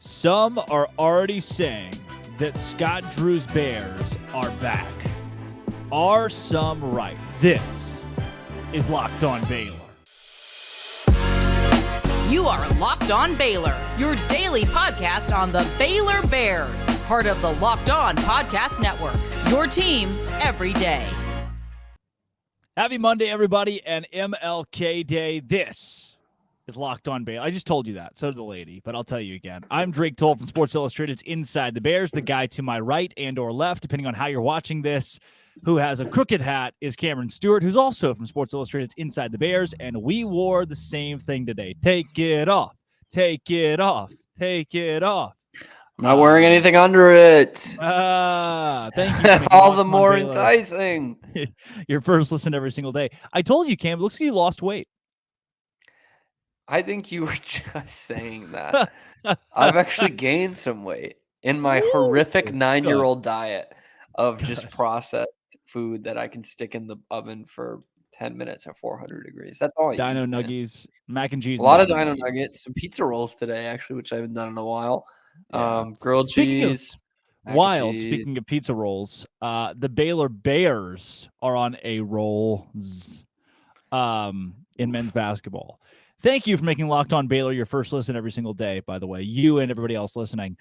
Some are already saying that Scott Drew's Bears are back. Are some right? This is Locked On Baylor. You are Locked On Baylor, your daily podcast on the Baylor Bears, part of the Locked On Podcast Network, your team every day. Happy Monday, everybody, and MLK Day. This is Locked On Baylor. I just told you that. So did the lady, but I'll tell you again. I'm Drake Toll from Sports Illustrated's Inside the Bears. The guy to my right and or left, depending on how you're watching this, who has a crooked hat, is Cameron Stewart, who's also from Sports Illustrated's Inside the Bears, and we wore the same thing today. Take it off. Take it off. Take it off. I'm not wearing anything under it. Thank you. All the more enticing. Your first listen every single day. I told you, Cam, it looks like you lost weight. I think you were just saying that. I've actually gained some weight in my horrific 9-year-old diet of just processed food that I can stick in the oven for 10 minutes at 400 degrees. That's all I Dino eat, Nuggies, mac and cheese. A lot of Dino Nuggets, some pizza rolls today, actually, which I haven't done in a while. Yeah. Grilled cheese. Speaking of pizza rolls, the Baylor Bears are on a roll in men's basketball. Thank you for making Locked On Baylor your first listen every single day, by the way, you and everybody else listening.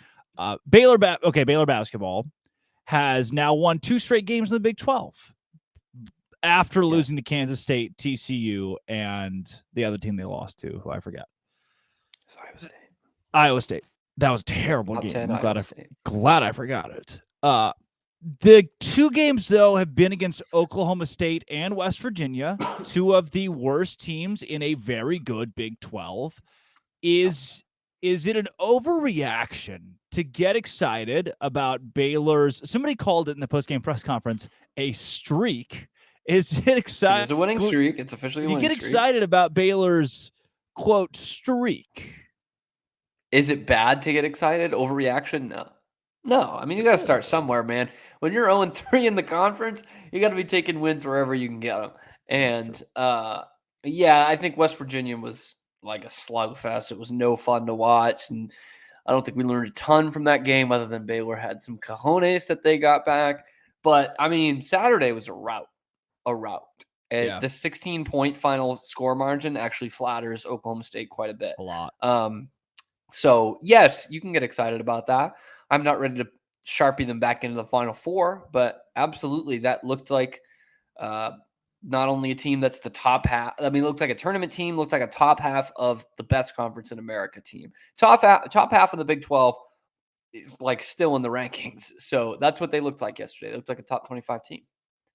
Baylor basketball has now won 2 straight games in the Big 12 after losing to Kansas State, TCU, and the other team they lost to, who I forget. It's Iowa State. That was a terrible Top game. 10 I'm Iowa glad I forgot it. The 2 games, though, have been against Oklahoma State and West Virginia, 2 of the worst teams in a very good Big 12. Is it an overreaction to get excited about Baylor's, somebody called it in the postgame press conference, a streak? Is it exciting? It's a winning streak. It's officially a winning streak. You get excited about Baylor's, quote, streak. Is it bad to get excited? Overreaction? No. I mean, you got to start somewhere, man. When you're 0-3 in the conference, you got to be taking wins wherever you can get them. And, I think West Virginia was like a slugfest. It was no fun to watch. And I don't think we learned a ton from that game other than Baylor had some cojones that they got back. But, I mean, Saturday was a rout. And the 16-point final score margin actually flatters Oklahoma State quite a bit. A lot. So, yes, you can get excited about that. I'm not ready to Sharpie them back into the Final Four, but absolutely that looked like not only a team that's the top half. I mean, it looked like a tournament team, looked like a top half of the best conference in America team. Top half of the Big 12 is like still in the rankings. So that's what they looked like yesterday. They looked like a top 25 team.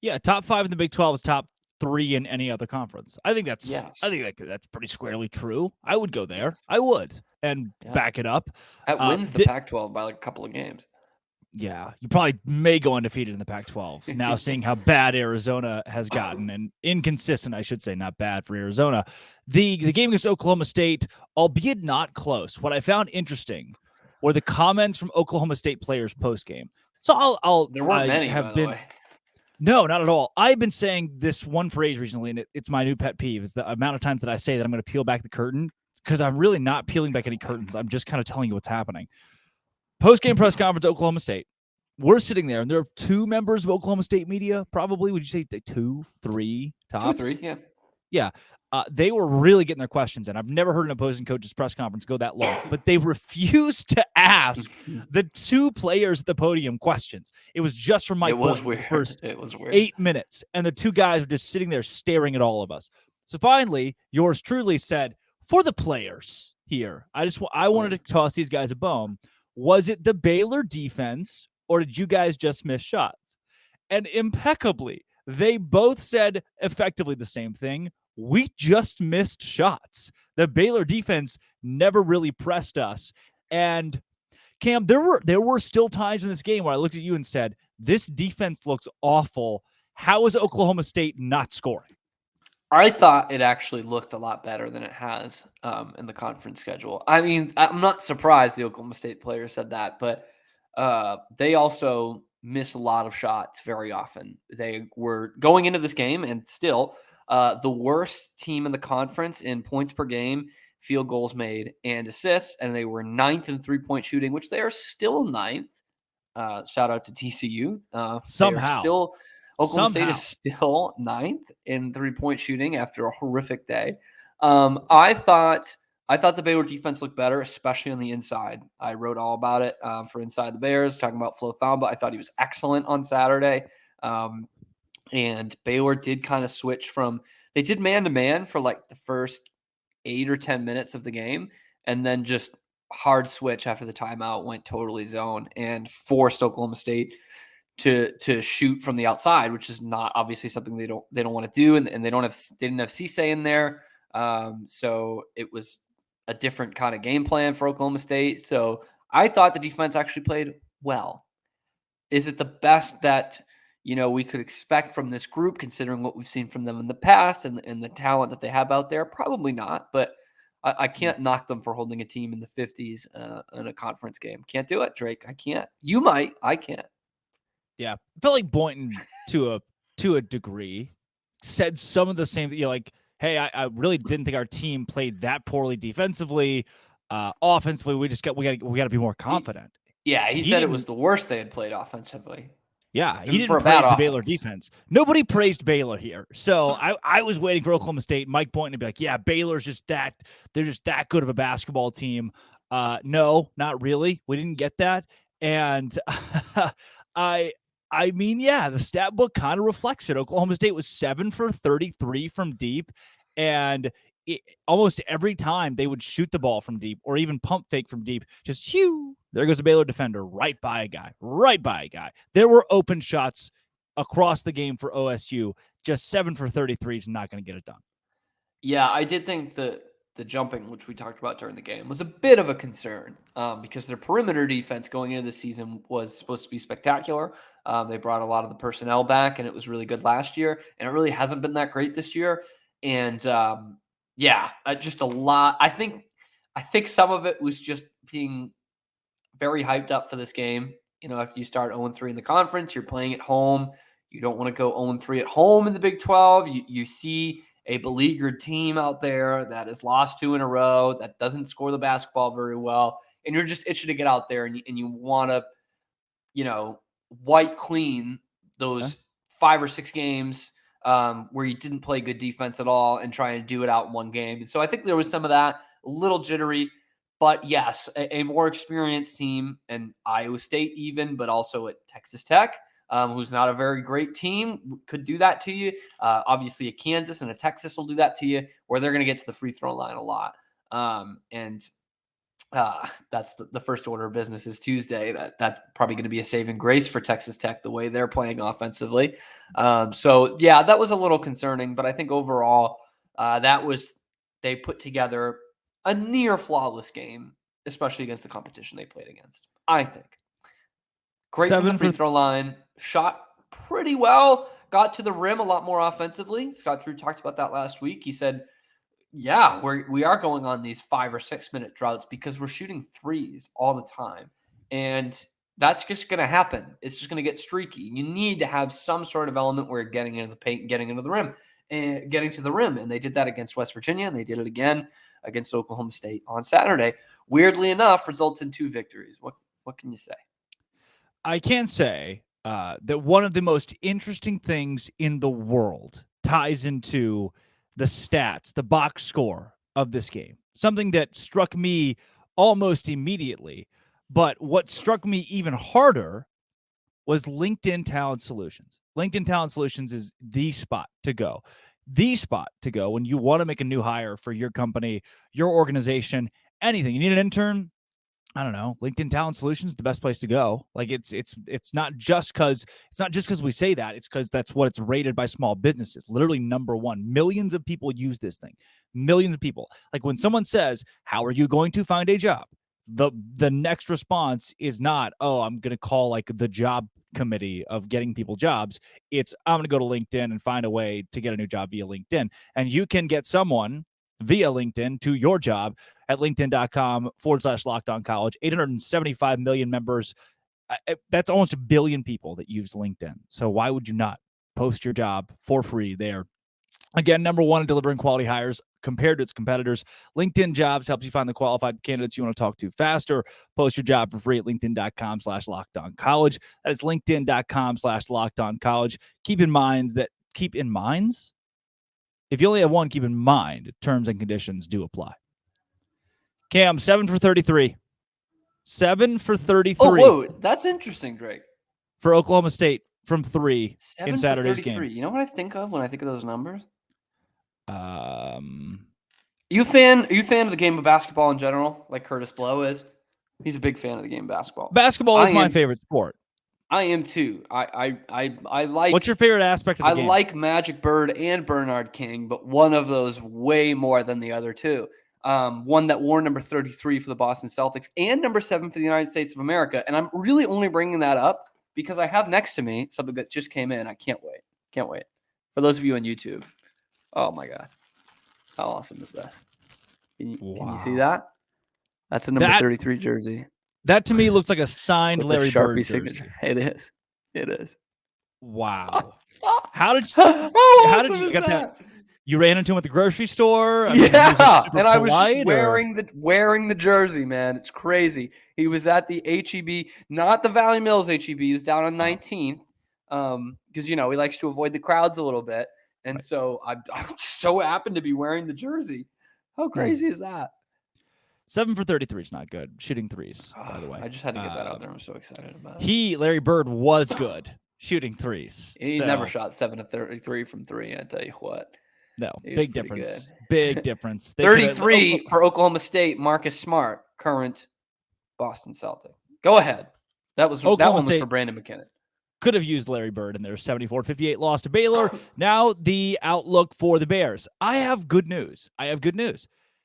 Yeah, top 5 in the Big 12 is top 3 in any other conference. I think that's that's pretty squarely true. I would go there. I would and back it up. That wins the Pac-12 by like a couple of games. Yeah, you probably may go undefeated in the Pac-12. Now seeing how bad Arizona has gotten and inconsistent, I should say, not bad for Arizona. The game against Oklahoma State, albeit not close, what I found interesting were the comments from Oklahoma State players post-game. So there weren't many, by the way. No, not at all. I've been saying this one phrase recently, and it's my new pet peeve, is the amount of times that I say that I'm going to peel back the curtain, because I'm really not peeling back any curtains. I'm just kind of telling you what's happening. Post-game press conference, Oklahoma State. We're sitting there, and there are 2 members of Oklahoma State media, probably. Would you say 2, 3 tops? 2 or 3, yeah. Yeah. They were really getting their questions in. I've never heard an opposing coach's press conference go that long, but they refused to ask the 2 players at the podium questions. It was just from Mike Boyd for the first 8 minutes, and the 2 guys were just sitting there staring at all of us. So finally, yours truly said, for the players here, I wanted to toss these guys a bone. Was it the Baylor defense, or did you guys just miss shots? And impeccably, they both said effectively the same thing. We just missed shots. The Baylor defense never really pressed us. And Cam, there were still times in this game where I looked at you and said, this defense looks awful. How is Oklahoma State not scoring? I thought it actually looked a lot better than it has in the conference schedule. I mean, I'm not surprised the Oklahoma State players said that, but they also miss a lot of shots very often. They were going into this game and still the worst team in the conference in points per game field goals made, and assists, and they were 9th in three-point shooting, which they are still 9th. Shout out to TCU. Oklahoma State is still 9th in three-point shooting after a horrific day. I thought the Baylor defense looked better, especially on the inside. I wrote all about it for Inside the Bears, talking about Flo Thamba. I thought he was excellent on Saturday. And Baylor did kind of switch they did man-to-man for like the first 8 or 10 minutes of the game, and then just hard switch after the timeout, went totally zone and forced Oklahoma State to shoot from the outside, which is not obviously something they don't want to do, and they didn't have Cisse in there, so it was a different kind of game plan for Oklahoma State. So I thought the defense actually played well. Is it the best that we could expect from this group, considering what we've seen from them in the past and the talent that they have out there? Probably not, but I can't knock them for holding a team in the 50s in a conference game. Can't do it, Drake. I can't. You might. I can't. Yeah, I felt like Boynton to a degree said some of the same. Like, hey, I really didn't think our team played that poorly defensively. Offensively, we got to be more confident. Yeah, he said it was the worst they had played offensively. Yeah, he didn't praise the Baylor defense. Nobody praised Baylor here. So I was waiting for Oklahoma State, Mike Boynton, to be like, yeah, Baylor's they're just that good of a basketball team. No, not really. We didn't get that. And I mean, yeah, the stat book kind of reflects it. Oklahoma State was 7 for 33 from deep, and almost every time they would shoot the ball from deep or even pump fake from deep, just there goes a Baylor defender right by a guy. There were open shots across the game for OSU. Just 7 for 33 is not going to get it done. Yeah, I did think the jumping, which we talked about during the game, was a bit of a concern because their perimeter defense going into the season was supposed to be spectacular. They brought a lot of the personnel back, and it was really good last year, and it really hasn't been that great this year. And just a lot. I think some of it was just being very hyped up for this game. After you start 0-3 in the conference, you're playing at home. You don't want to go 0-3 at home in the Big 12. You see a beleaguered team out there that has lost 2 in a row, that doesn't score the basketball very well, and you're just itching to get out there and you want to, wipe clean those 5 or 6 games where you didn't play good defense at all and try and do it out in one game. So I think there was some of that, a little jittery, but yes, a more experienced team, and Iowa State even, but also at Texas Tech, who's not a very great team, could do that to you. Obviously a Kansas and a Texas will do that to you, where they're going to get to the free throw line a lot. That's the first order of business is Tuesday. That's probably going to be a saving grace for Texas Tech, the way they're playing offensively. So yeah, that was a little concerning, but I think overall they put together a near flawless game, especially against the competition they played against. I think great from the free throw line, shot pretty well, got to the rim a lot more offensively. Scott Drew talked about that last week. He said, yeah, we are going on these 5 or 6 minute droughts because we're shooting threes all the time. And that's just going to happen. It's just going to get streaky. You need to have some sort of element where you're getting into the paint, getting into the rim, and getting to the rim. And they did that against West Virginia, and they did it again against Oklahoma State on Saturday. Weirdly enough, results in 2 victories. What can you say? I can say that one of the most interesting things in the world ties into the stats, the box score of this game. Something that struck me almost immediately, but what struck me even harder was LinkedIn Talent Solutions. LinkedIn Talent Solutions is the spot to go. The spot to go when you want to make a new hire for your company, your organization, anything. You need an intern? I don't know. LinkedIn Talent Solutions is the best place to go. Like it's not just because we say that. It's because that's what it's rated by small businesses. Literally number 1. Millions of people use this thing. Millions of people. Like when someone says, "How are you going to find a job?" The next response is not, "Oh, I'm going to call like the job committee of getting people jobs." It's, "I'm going to go to LinkedIn and find a way to get a new job via LinkedIn." And you can get someone via LinkedIn to your job at linkedin.com/lockedoncollege. 875 million members. That's almost 1 billion people that use LinkedIn. So why would you not post your job for free there Again, number one in delivering quality hires compared to its competitors. LinkedIn Jobs helps you find the qualified candidates you want to talk to faster. Post your job for free at linkedin.com/lockedoncollege. That is linkedin.com/lockedoncollege. Keep in mind, if you only have one, keep in mind, terms and conditions do apply. Cam, 7 for 33. 7 for 33. Oh, whoa. That's interesting, Drake. For Oklahoma State from 3 7 in Saturday's for 33. game. You know what I think of when I think of those numbers? Um, Are you a fan of the game of basketball in general, like Curtis Blow is? He's a big fan of the game of basketball. Basketball is my favorite sport. I am too. I like. What's your favorite aspect of the game? I like Magic Bird and Bernard King, but one of those way more than the other two. One that wore number 33 for the Boston Celtics and number 7 for the United States of America. And I'm really only bringing that up because I have next to me something that just came in. I can't wait. Can't wait. For those of you on YouTube. Oh my God. How awesome is this? Can you see that? That's a number 33 jersey. That to me looks like a signed Larry Bird jersey. Signature. It is. It is. Wow. How did you get that? You ran into him at the grocery store? And I was just wearing the jersey, man. It's crazy. He was at the HEB, not the Valley Mills HEB. He was down on 19th because, he likes to avoid the crowds a little bit. And so I so happened to be wearing the jersey. How crazy is that? 7 for 33 is not good. Shooting threes, by the way. I just had to get that out there. I'm so excited about it. Larry Bird, was good shooting threes. He never shot 7 of 33 from 3, I tell you what. No, big difference. Big difference. 33 for Oklahoma State, Marcus Smart, current Boston Celtic. Go ahead. That one was for Brandon McKinnon. Could have used Larry Bird in their 74-58 loss to Baylor. Now the outlook for the Bears. I have good news.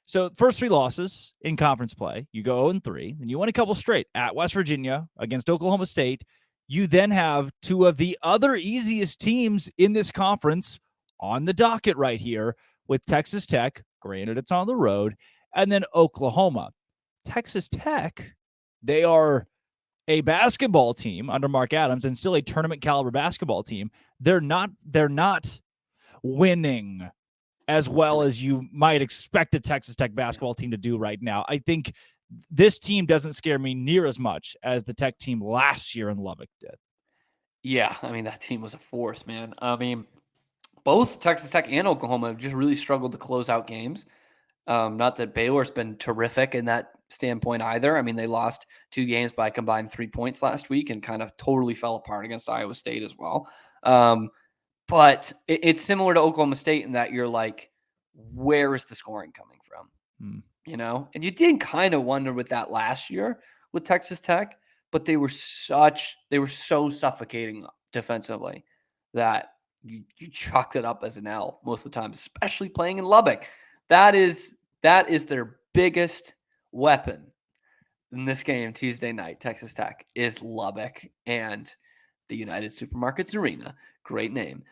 So first 3 losses in conference play, you go 0-3, and you win a couple straight at West Virginia against Oklahoma State. You then have 2 of the other easiest teams in this conference on the docket right here with Texas Tech. Granted, it's on the road, and then Oklahoma. Texas Tech, they are a basketball team under Mark Adams and still a tournament caliber basketball team. They're not winning as well as you might expect a Texas Tech basketball team to do right now. I think this team doesn't scare me near as much as the Tech team last year in Lubbock did. Yeah, that team was a force, man. Both Texas Tech and Oklahoma have just really struggled to close out games. Not that Baylor's been terrific in that standpoint either. They lost 2 games by a combined 3 points last week and kind of totally fell apart against Iowa State as well. But it's similar to Oklahoma State in that you're like, where is the scoring coming from? And you did kind of wonder with that last year with Texas Tech, but they were so suffocating defensively that you chalked it up as an L most of the time, especially playing in Lubbock. That is their biggest weapon in this game Tuesday night. Texas Tech is Lubbock and the United Supermarkets Arena. Great name.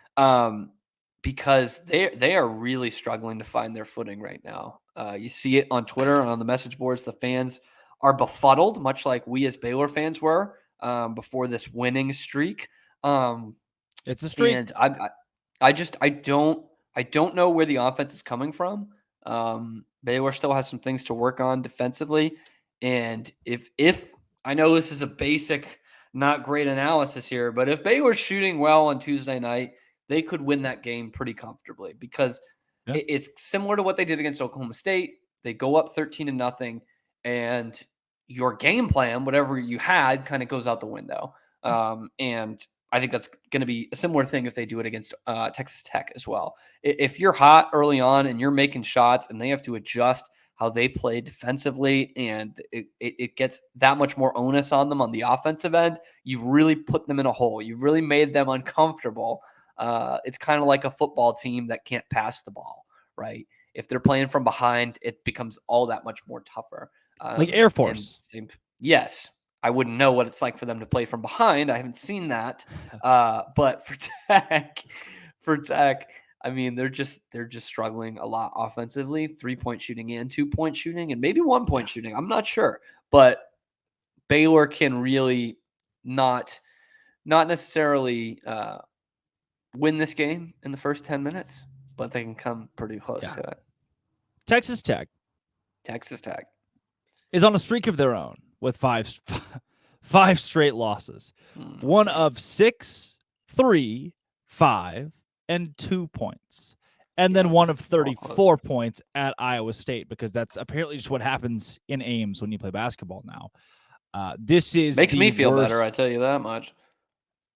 Because they are really struggling to find their footing right now. You see it on Twitter and on the message boards. The fans are befuddled, much like we as Baylor fans were before this winning streak. It's a streak. And I don't know where the offense is coming from. Baylor still has some things to work on defensively. And if I know this is a basic, not great analysis here, but if Baylor's shooting well on Tuesday night, they could win that game pretty comfortably because it's similar to what they did against Oklahoma State. They go up 13-0, and your game plan, whatever you had, kind of goes out the window. And I think that's going to be a similar thing if they do it against Texas Tech as well. If you're hot early on and you're making shots and they have to adjust how they play defensively and it gets that much more onus on them on the offensive end, you've really put them in a hole. You've really made them uncomfortable. It's kind of like a football team that can't pass the ball, right? If they're playing from behind, it becomes all that much more tougher. Like Air Force. Yes. I wouldn't know what it's like for them to play from behind. I haven't seen that. But for Tech, they're just struggling a lot offensively, 3-point shooting and 2-point shooting and maybe 1-point shooting. I'm not sure, but Baylor can really not necessarily win this game in the first 10 minutes. but they can come pretty close to it. Texas Tech is on a streak of their own with five straight losses. One of 6, 3, 5, and 2 points. And then one of 34 points at Iowa State, because that's apparently just what happens in Ames when you play basketball now. This makes me feel better, I tell you that much.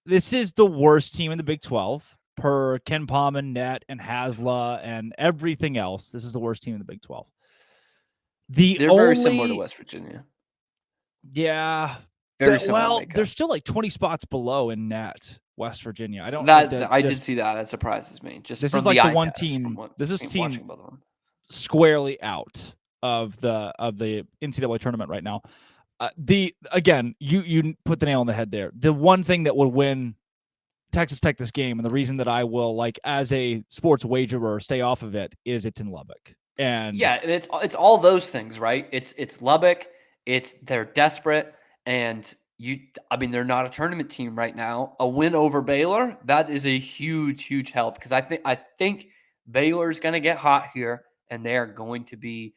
This is the worst team in the Big 12 per Ken Palm, Net, and Hasla, and everything else. This is the worst team in the Big 12. They're very similar to West Virginia. Yeah. Very similar. Well, they're still like 20 spots below in Net, West Virginia. I don't. I did see that. That surprises me. Just this is like the one team. This is team squarely out of the NCAA tournament right now. You put the nail on the head there. The one thing that would win Texas Tech this game, and the reason that I will, like, as a sports wagerer, stay off of it, is it's in Lubbock. And it's all those things, right? It's Lubbock. They're desperate, and they're not a tournament team right now. A win over Baylor, that is a huge help, because I think Baylor's going to get hot here, and they are going to be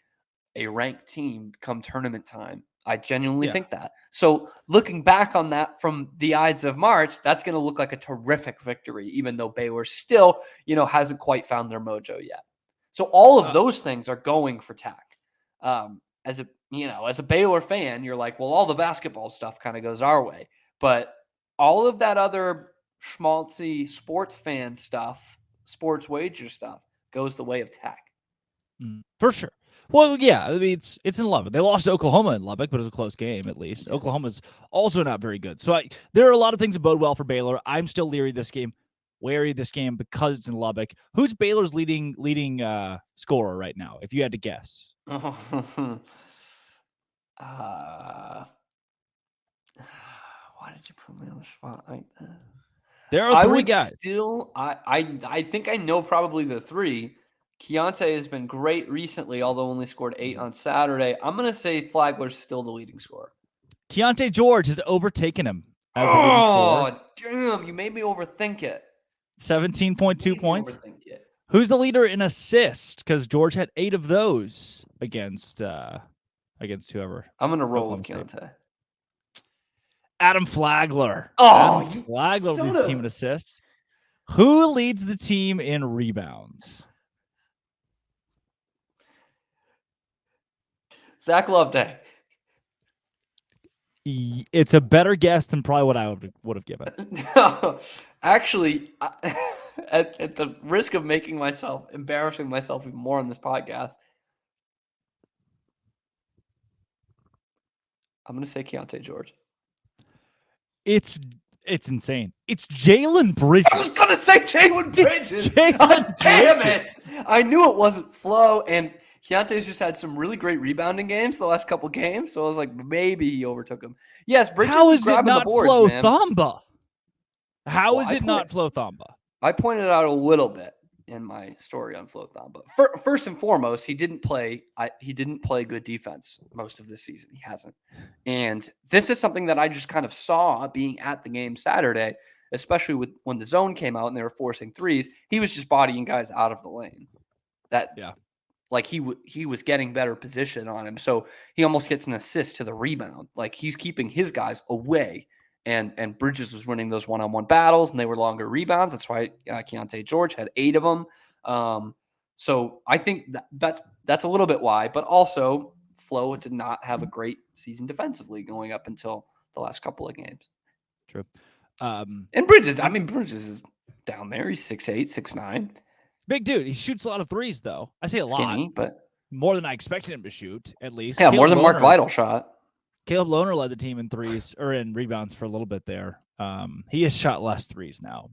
a ranked team come tournament time. I genuinely think that. So looking back on that from the Ides of March, that's going to look like a terrific victory, even though Baylor still, hasn't quite found their mojo yet. So all of those things are going for Tech. As a Baylor fan, you're like, well, all the basketball stuff kind of goes our way, but all of that other schmaltzy sports fan stuff, sports wager stuff, goes the way of Tech. For sure. Well, yeah, I mean, it's in Lubbock. They lost to Oklahoma in Lubbock, but it was a close game at least. Yes. Oklahoma's also not very good. So there are a lot of things that bode well for Baylor. I'm still wary of this game because it's in Lubbock. Who's Baylor's leading scorer right now, if you had to guess? Why did you put me on the spot like that? There are three guys. I think I know probably the three. Keyonte has been great recently, although only scored 8 on Saturday. I'm going to say Flagler's still the leading scorer. Keyonte George has overtaken him as the leading scorer. Oh, damn. You made me overthink it. 17.2 points. Who's the leader in assists? Because George had 8 of those against whoever. I'm going to roll with Keyonte. Adam Flagler. Adam Flagler leads the team in assists. Who leads the team in rebounds? Zach Loveday. It's a better guess than probably what I would have given. No, actually, at the risk of embarrassing myself even more on this podcast, I'm going to say Keyonte George. It's insane. It's Jalen Bridges. I was going to say Jalen Bridges. Damn it. I knew it wasn't Flo, and Keontae's just had some really great rebounding games the last couple games, so I was like, maybe he overtook him. Yes, Bridges is grabbing the boards, Flo man. Thamba? How is it not Flo Thamba? I pointed out a little bit in my story on Flo Thamba. First and foremost, he didn't play good defense most of this season. He hasn't. And this is something that I just kind of saw being at the game Saturday, especially when the zone came out and they were forcing threes. He was just bodying guys out of the lane. Like he was getting better position on him. So he almost gets an assist to the rebound. Like he's keeping his guys away. And Bridges was winning those one-on-one battles, and they were longer rebounds. That's why Keyonte George had 8 of them. So I think that's a little bit why. But also, Flo did not have a great season defensively going up until the last couple of games. True. And Bridges is down there. He's 6'8", 6'9". Big dude. He shoots a lot of threes, though. I say a lot, but more than I expected him to shoot, at least. Yeah, more than Mark Vital shot. Caleb Lohner led the team in threes or in rebounds for a little bit there. He has shot less threes now.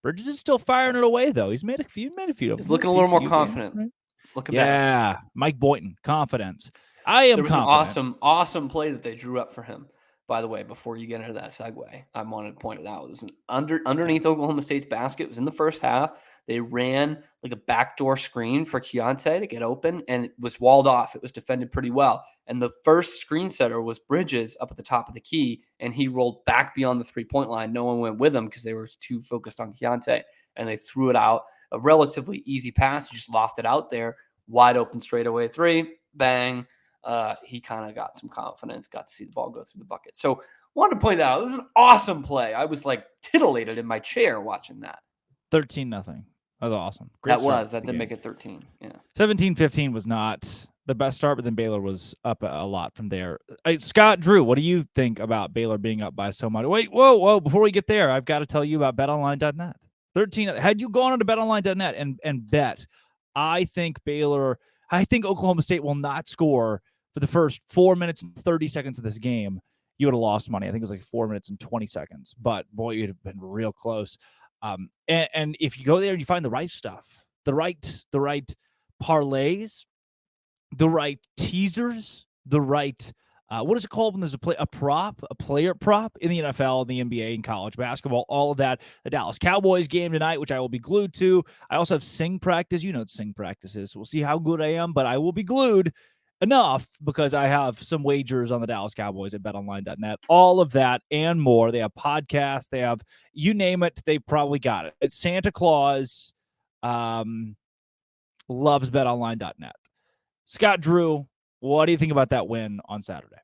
Bridges is still firing it away, though. He's made a few of them. He's looking a little more confident. Right? Looking back. Mike Boynton, confidence. There was confident. An awesome play that they drew up for him. By the way, before you get into that segue, I wanted to point it out. It was underneath Oklahoma State's basket. It was in the first half. They ran like a backdoor screen for Keyonte to get open, and it was walled off. It was defended pretty well. And the first screen setter was Bridges up at the top of the key, and he rolled back beyond the three-point line. No one went with him because they were too focused on Keyonte, and they threw it out. a relatively easy pass. You just loft it out there, wide open straightaway three, bang. He kind of got some confidence, got to see the ball go through the bucket. So wanted to point that out. It was an awesome play. I was like titillated in my chair watching that. 13-0. That was awesome. That did make it 13. Yeah. 17-15 was not the best start, but then Baylor was up a lot from there. Scott, Drew, what do you think about Baylor being up by so much? Wait, whoa. Before we get there, I've got to tell you about betonline.net. 13. Had you gone on to betonline.net and bet, I think Oklahoma State will not score for the first 4 minutes and 30 seconds of this game, you would have lost money. I think it was like 4 minutes and 20 seconds. But, boy, you'd have been real close. And if you go there and you find the right stuff, the right parlays, the right teasers, the right what is it called when there's a player prop in the NFL, the NBA, and college basketball, all of that. The Dallas Cowboys game tonight, which I will be glued to. I also have sing practice. You know what sing practice is. So we'll see how good I am, but I will be glued enough because I have some wagers on the Dallas Cowboys at betonline.net. All of that and more. They have podcasts. They have, you name it, they probably got it. It's Santa Claus loves betonline.net. Scott, Drew, what do you think about that win on Saturday?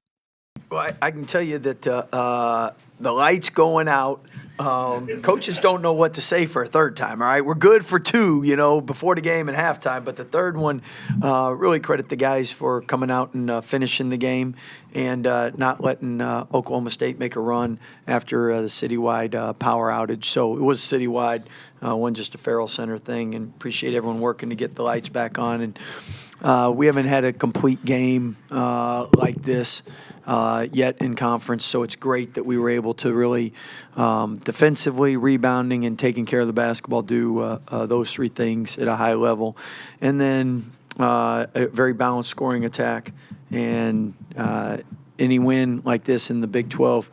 Well, I can tell you that the lights going out, coaches don't know what to say for a third time, all right? We're good for two, before the game and halftime, but the third one, really credit the guys for coming out and finishing the game and not letting Oklahoma State make a run after the citywide power outage. So it was citywide, wasn't just a Ferrell Center thing, and appreciate everyone working to get the lights back on. And we haven't had a complete game like this yet in conference, so it's great that we were able to really defensively, rebounding, and taking care of the basketball do those three things at a high level. And then a very balanced scoring attack. And any win like this in the Big 12,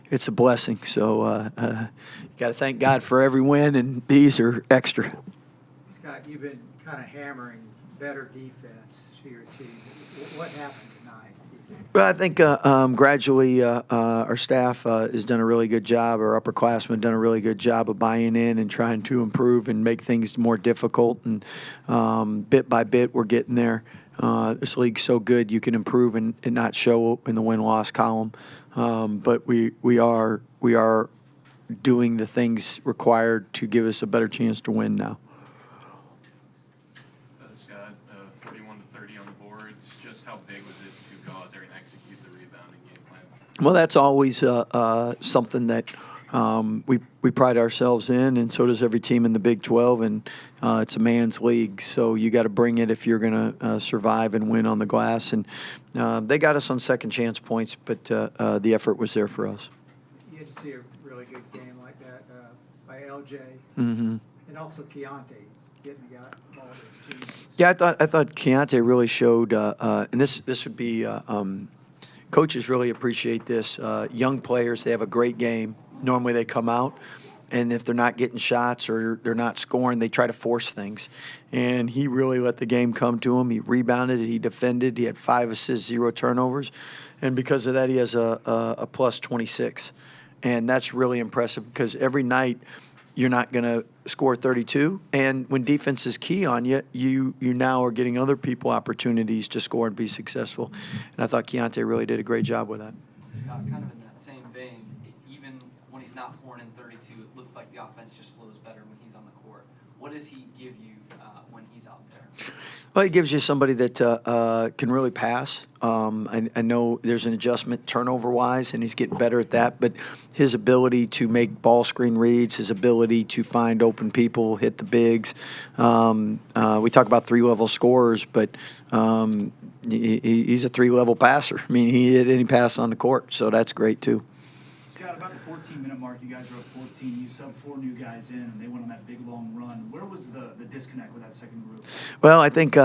it's a blessing. So you got to thank God for every win, and these are extra. Scott, you've been kind of hammering better defense to your team. What happened tonight? Well, I think gradually our staff has done a really good job. Our upperclassmen have done a really good job of buying in and trying to improve and make things more difficult. And bit by bit, we're getting there. This league's so good, you can improve and not show in the win-loss column. But we are doing the things required to give us a better chance to win now. Scott, 41-30 on the boards. Just how big was it to go out there and execute the rebounding game plan? Well, that's always something that we pride ourselves in, and so does every team in the Big 12. And it's a man's league, so you got to bring it if you're going to survive and win on the glass. And they got us on second chance points, but the effort was there for us. You had to see a really good game like that by LJ, Mm-hmm. and also Keyonte getting the ball to his teammates. Yeah, I thought Keyonte really showed, and this would be coaches really appreciate this. Young players, they have a great game. Normally they come out, and if they're not getting shots or they're not scoring, they try to force things. And he really let the game come to him. He rebounded, he defended, he had 5 assists, 0 turnovers. And because of that, he has a plus 26. And that's really impressive because every night you're not going to score 32. And when defense is key on you, you now are getting other people opportunities to score and be successful. And I thought Keyonte really did a great job with that. Scott, kind of in that same vein, even when he's not pouring in 32, it looks like the offense just flows better when he's on the court. What does he give you when he's out there? Well, he gives you somebody that can really pass. I know there's an adjustment turnover-wise, and he's getting better at that. But his ability to make ball screen reads, his ability to find open people, hit the bigs. We talk about 3-level scorers, but he's a 3-level passer. I mean, he hit any pass on the court, so that's great too. Scott, about the 14-minute mark, you guys were up 14. You subbed 4 new guys in, and they went on that big, long run. Where was the disconnect with that second group? Well, I think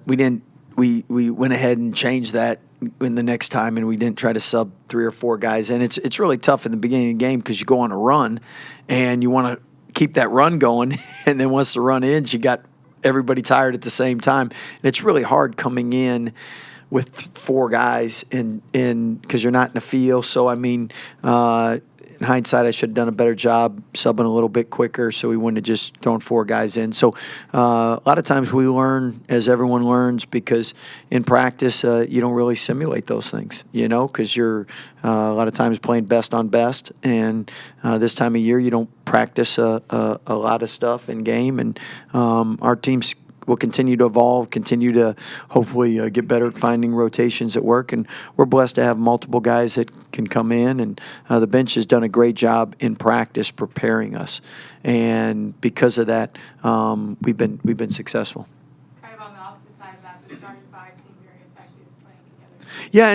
we didn't. We went ahead and changed that in the next time, and we didn't try to sub 3 or 4 guys in. It's really tough in the beginning of the game because you go on a run, and you want to keep that run going, and then once the run ends, you got everybody tired at the same time. And it's really hard coming in with 4 guys in because you're not in the field. So I mean, in hindsight, I should have done a better job subbing a little bit quicker so we wouldn't have just thrown 4 guys in. So a lot of times we learn as everyone learns because in practice you don't really simulate those things, because you're a lot of times playing best on best. And this time of year you don't practice a lot of stuff in game. And our teams will continue to evolve, continue to hopefully get better at finding rotations at work. And we're blessed to have multiple guys that can come in. And the bench has done a great job in practice preparing us. And because of that, we've been successful. Kind of on the opposite side of that, the starting 5 seem very effective playing together. Yeah,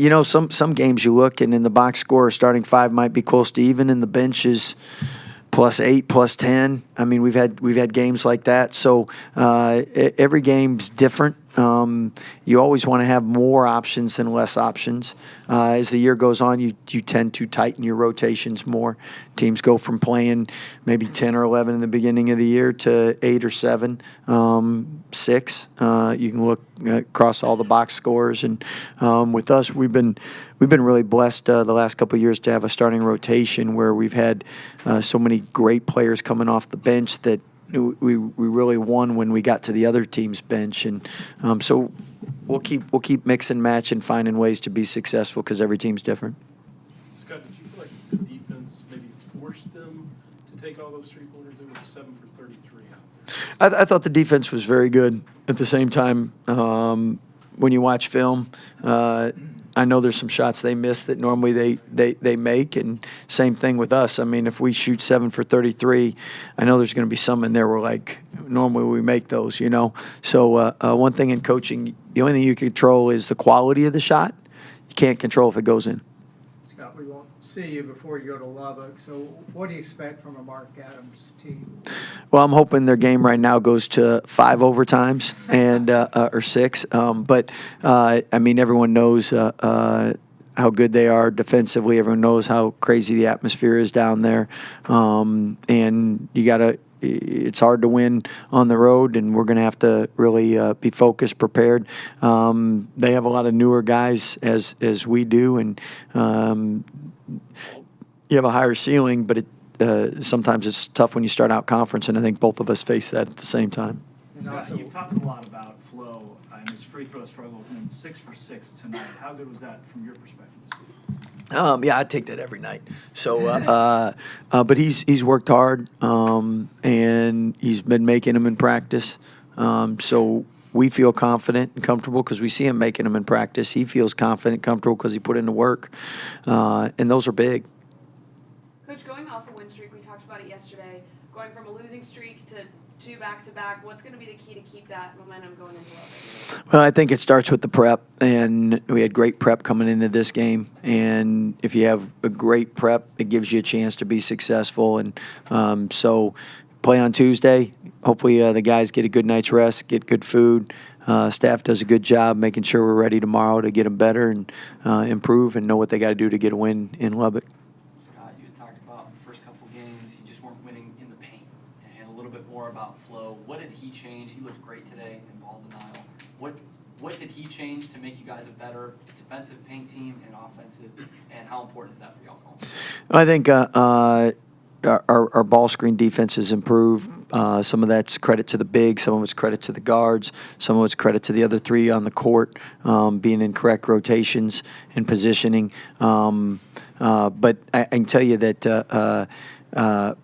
and some games you look, and in the box score, starting 5 might be close to even, and the bench is +8, +10. I mean, we've had games like that. So every game's different. You always want to have more options than less options. As the year goes on, you tend to tighten your rotations more. Teams go from playing maybe 10 or 11 in the beginning of the year to 8 or 7, 6. You can look across all the box scores, and with us, we've been really blessed the last couple of years to have a starting rotation where we've had so many great players coming off the bench that we really won when we got to the other team's bench. And so we'll keep mix and match and finding ways to be successful because every team's different. Scott, did you feel like the defense maybe forced them to take all those 3-pointers? They were 7 for 33 out there. I thought the defense was very good. At the same time, when you watch film, I know there's some shots they miss that normally they make, and same thing with us. I mean, if we shoot 7 for 33, I know there's going to be some in there where, like, normally we make those, So one thing in coaching, the only thing you can control is the quality of the shot. You can't control if it goes in. Scott, we won't see you before you go to Lubbock, so what do you expect from a Mark Adams team? Well, I'm hoping their game right now goes to 5 overtimes and or 6. But I mean, everyone knows how good they are defensively. Everyone knows how crazy the atmosphere is down there, and you gotta. It's hard to win on the road, and we're going to have to really be focused, prepared. They have a lot of newer guys as we do, and you have a higher ceiling, but sometimes it's tough when you start out conference, and I think both of us face that at the same time. Scott, you've talked a lot about Flo and his free throw struggles, and 6 for 6 tonight. How good was that from your perspective? Yeah, I take that every night. So, but he's worked hard, and he's been making them in practice. So we feel confident and comfortable because we see him making them in practice. He feels confident, comfortable because he put in the work, and those are big. Coach, going off a win streak, we talked about it yesterday, going from a losing streak to 2 back-to-back, what's going to be the key to keep that momentum going into Lubbock? Well, I think it starts with the prep, and we had great prep coming into this game. And if you have a great prep, it gives you a chance to be successful. And so play on Tuesday. Hopefully the guys get a good night's rest, get good food. Staff does a good job making sure we're ready tomorrow to get them better and improve and know what they got to do to get a win in Lubbock. Scott, you had talked about the first couple games, you just weren't winning in the paint. And a little bit more about Flo. What did he change? He looked great today in ball denial. What did he change to make you guys a better defensive paint team and offensive? And how important is that for y'all going? I think our ball screen defense has improved. Some of that's credit to the big, some of it's credit to the guards, some of it's credit to the other 3 on the court, being in correct rotations and positioning. But I can tell you that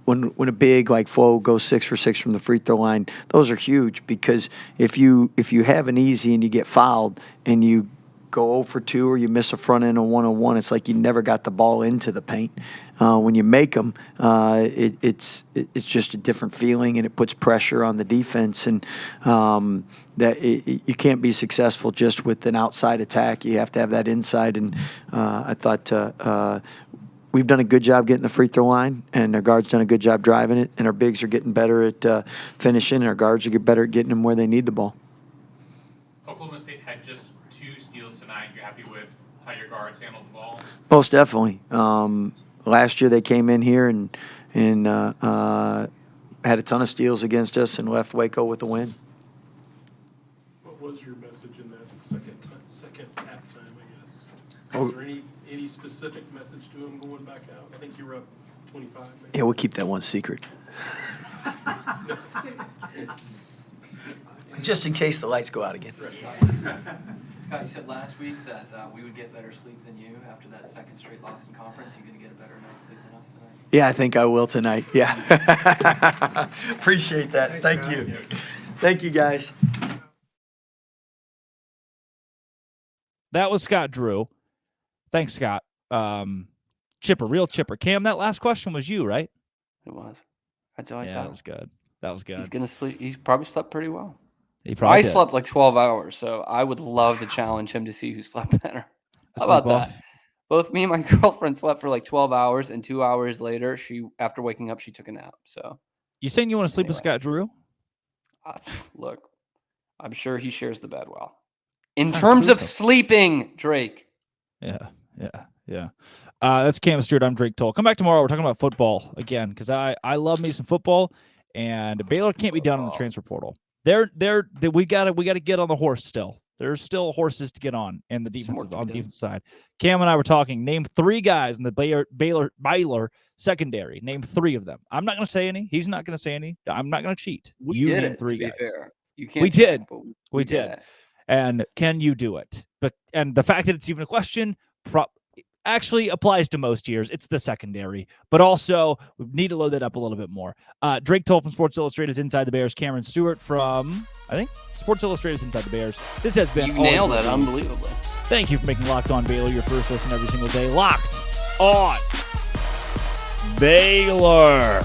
when a big like Flo goes 6 for 6 from the free throw line, those are huge because if you have an easy and you get fouled and you go 0 for 2 or you miss a front end on 1-on-1, it's like you never got the ball into the paint. When you make them, it's just a different feeling, and it puts pressure on the defense. And you can't be successful just with an outside attack. You have to have that inside. And I thought we've done a good job getting the free throw line, and our guards done a good job driving it, and our bigs are getting better at finishing, and our guards are getting better at getting them where they need the ball. Oklahoma State had just 2 steals tonight. You're happy with how your guards handled the ball? Most definitely. Last year they came in here and had a ton of steals against us and left Waco with a win. What was your message in that second halftime, I guess? Oh. Was there any any specific message to him going back out? I think you were up 25. Maybe. Yeah, we'll keep that one secret. Just in case the lights go out again. Scott, you said last week that we would get better sleep than you after that second straight loss in conference. You going to get a better night's sleep than us tonight? Yeah, I think I will tonight. Yeah. Appreciate that. Thank you. Thank you, guys. That was Scott Drew. Thanks, Scott. Chipper, real chipper. Cam, that last question was you, right? It was. I thought that was good. That was good. He's gonna sleep. He's probably slept pretty well. He probably I did. slept like 12 hours, so I would love to challenge him to see who slept better. How about that? Both me and my girlfriend slept for like 12 hours, and 2 hours later, after waking up, she took a nap. So, you saying you want to sleep with Scott Drew? Look, I'm sure he shares the bed well. In terms of sleeping, Drake. Yeah. That's Cam Stewart. I'm Drake Toll. Come back tomorrow. We're talking about football again because I love me some football, and Baylor can't be done in the transfer portal. We gotta get on the horse still. There's still horses to get on in the defensive side. Cam and I were talking. Name 3 guys in the Baylor secondary. Name 3 of them. I'm not going to say any. He's not going to say any. I'm not going to cheat. You did name it, 3 to guys. Be fair. You can't. We did. We did. It. And can you do it? And the fact that it's even a question actually applies to most years. It's the secondary, but also we need to load that up a little bit more. Drake Toll from Sports Illustrated's Inside the Bears. Cameron Stewart from, I think, Sports Illustrated's Inside the Bears. This has been... You nailed it unbelievably. Thank you for making Locked On Baylor your first listen every single day. Locked On Baylor.